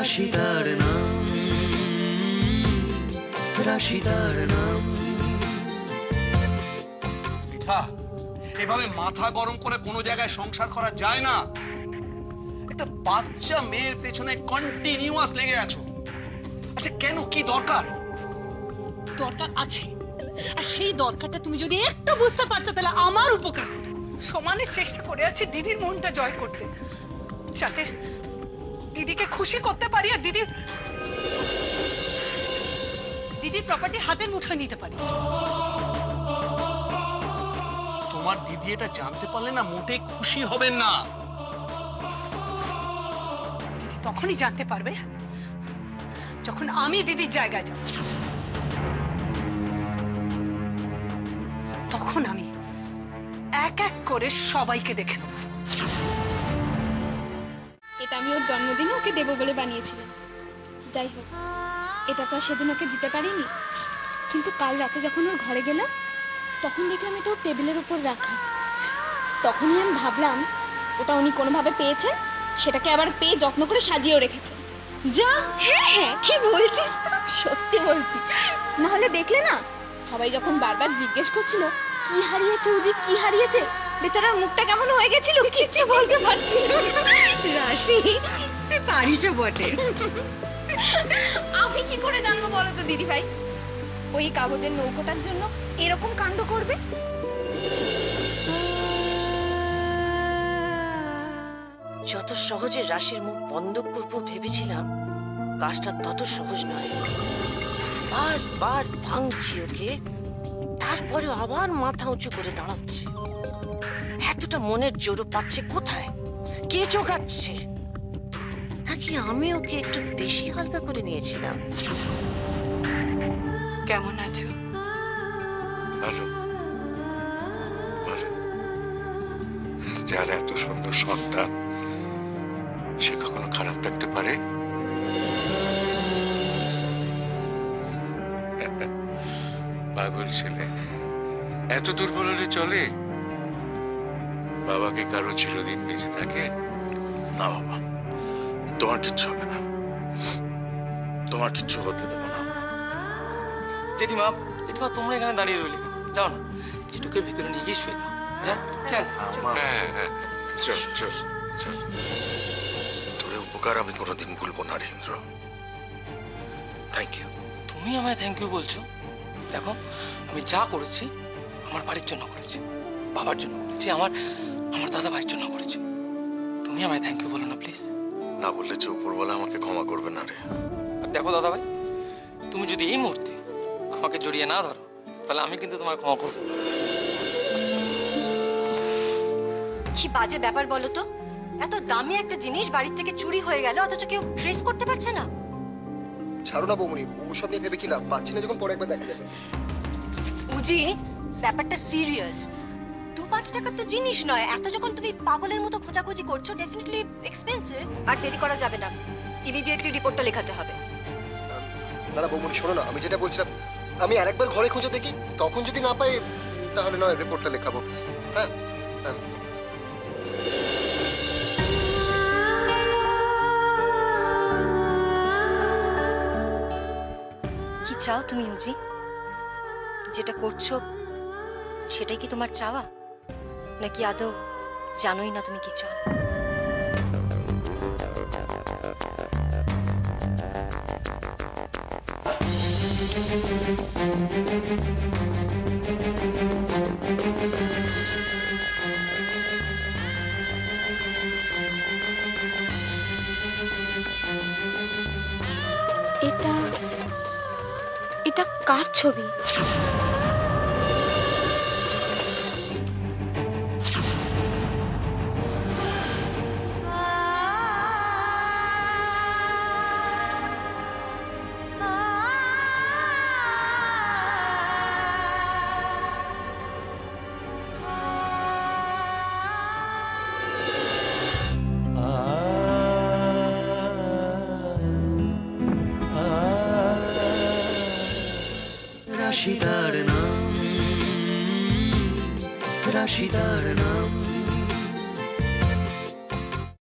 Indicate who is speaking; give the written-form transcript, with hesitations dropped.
Speaker 1: রাশিদার নাম, রাশিদার নাম।
Speaker 2: মিথা, এভাবে মাথা গরম করে কোনো জায়গায় সংসার করা যায় না। একটা বাচ্চা মেয়ের পেছনে কন্টিনিউয়াস লেগে আছো। আচ্ছা কেন, কি দরকার?
Speaker 3: দরকার আছে, আর সেই দরকারটা তুমি যদি একটু বুঝতে পারছো তাহলে আমার উপকার হতো। সমানে চেষ্টা করে আছি দিদির মনটা জয় করতে, যাতে দিদিকে খুশি করতে পারি আর দিদির প্রপার্টি হাতের মুঠোয় নিতে পারি।
Speaker 2: তোমার দিদি এটা জানতে পারলে না মোটেই খুশি হবেন না।
Speaker 3: দিদি তখনই জানতে পারবে যখন আমি দিদির জায়গায় যাব। তখন আমি এক এক করে সবাইকে দেখে নেব।
Speaker 4: এটা আমি ওর জন্মদিনে ওকে দেবো বলে বানিয়েছিলাম। যাই হোক, এটা তো আর সেদিন ওকে দিতে পারিনি, কিন্তু কাল রাতে যখন ওর ঘরে গেলাম তখন দেখলাম এটা ওর টেবিলের উপর রাখা। তখনই আমি ভাবলাম ওটা উনি কোনোভাবে পেয়েছেন, সেটাকে আবার পেয়ে যত্ন করে সাজিয়েও রেখেছে। যা, হ্যাঁ হ্যাঁ কি বলছিস তো? সত্যি বলছি, না হলে দেখলে না সবাই যখন বারবার জিজ্ঞেস করছিল কি হারিয়েছে উজি, কি হারিয়েছে, বেচারার মুখটা কেমন হয়ে গেছিল, কিচ্ছু বলতে পারছিল না।
Speaker 3: রাশি, তুই পারিসও বটে।
Speaker 4: আমি কি করে জানবো বলো তো দিদি ভাই, ওই কাগজের নৌকোটার জন্য এরকম কাণ্ড করবে?
Speaker 5: যত সহজে রাশির মুখ বন্ধ করবো ভেবেছিলাম, কাজটা তত সহজ নয়। বারবার ভাঙছি ওকে, তারপরে আবার মাথা উঁচু করে দাঁড়াচ্ছে। এতটা মনের জোরও পাচ্ছে কোথায়? কে জোগাচ্ছে? নাকি আমি ওকে একটু বেশি হালকা করে নিয়েছিলাম?
Speaker 3: কেমন আছো?
Speaker 6: ভালো ভালো। যার এত সুন্দর সন্তান, সে কখনো খারাপ থাকতে পারে? পাগল ছেলে, এত দুর্বল হলে চলে? বাবাকে কারো চিরদিন বেঁচে থাকে?
Speaker 7: না বাবা, তোমার কিচ্ছু হবে না, তোমার কিচ্ছু হতে দেবো না।
Speaker 8: জেঠিমা, জেঠিমা তোমরা এখানে দাঁড়িয়ে রইলে, যাও না জিটুকে ভিতরে নিয়ে গিয়ে শুয়ে দাও। যা, চল।
Speaker 6: হ্যাঁ হ্যাঁ, চল চল চল।
Speaker 7: তোর উপকার আমি কোনোদিন ভুলবো না হরিন্দ্র, থ্যাংক ইউ।
Speaker 8: তুমি আমায় থ্যাংক ইউ বলছো? দেখো, আমি যা করেছি আমার বাড়ির জন্য করেছি, বাবার জন্য করেছি, আমার দাদা ভাইয়ের জন্য করেছি। তুমি আমায় থ্যাংক ইউ বলো না প্লিজ।
Speaker 7: না বললে যে উপরওয়ালা আমাকে ক্ষমা করবে না রে।
Speaker 8: আর দেখো দাদা ভাই, তুমি যদি এই মুহূর্তে আমাকে জড়িয়ে না ধরো তাহলে আমি কিন্তু তোমায় ক্ষমা করবো।
Speaker 9: কি বাজে ব্যাপার বলো তো, এত দামি একটা জিনিস বাড়ির থেকে চুরি হয়ে গেল অথচ কেউ ট্রেস করতে পারছে না।
Speaker 10: ছাড়ো না বৌমনি, ওসব নিয়ে ভেবে কি লাভ, পাচ্ছি না যখন পরে একবার দেখা যাবে।
Speaker 9: উজি, ব্যাপারটা সিরিয়াস। 2-5 টাকার তো জিনিস নয়, এত যখন তুমি পাগলের মতো খোঁজাখুঁজি করছো, ডেফিনেটলি এক্সপেন্সিভ। আর দেরি করা যাবে না, ইমিডিয়েটলি রিপোর্টটা লেখাতে হবে।
Speaker 10: না না বৌমনি শোনো না, আমি যেটা বলছিলাম, আমি আরেকবার ঘরে খুঁজে দেখি, তখন যদি না পাই তাহলে নয় রিপোর্টটা লেখাবো। হ্যাঁ
Speaker 9: কি চাও তুমি উজি? যেটা করছো সেটাই কি তোমার চাওয়া, নাকি আদৌ জানোই না তুমি কি চাও?
Speaker 4: এটা কার ছবি?
Speaker 1: রাশিদার নাম, রাশিদার নাম।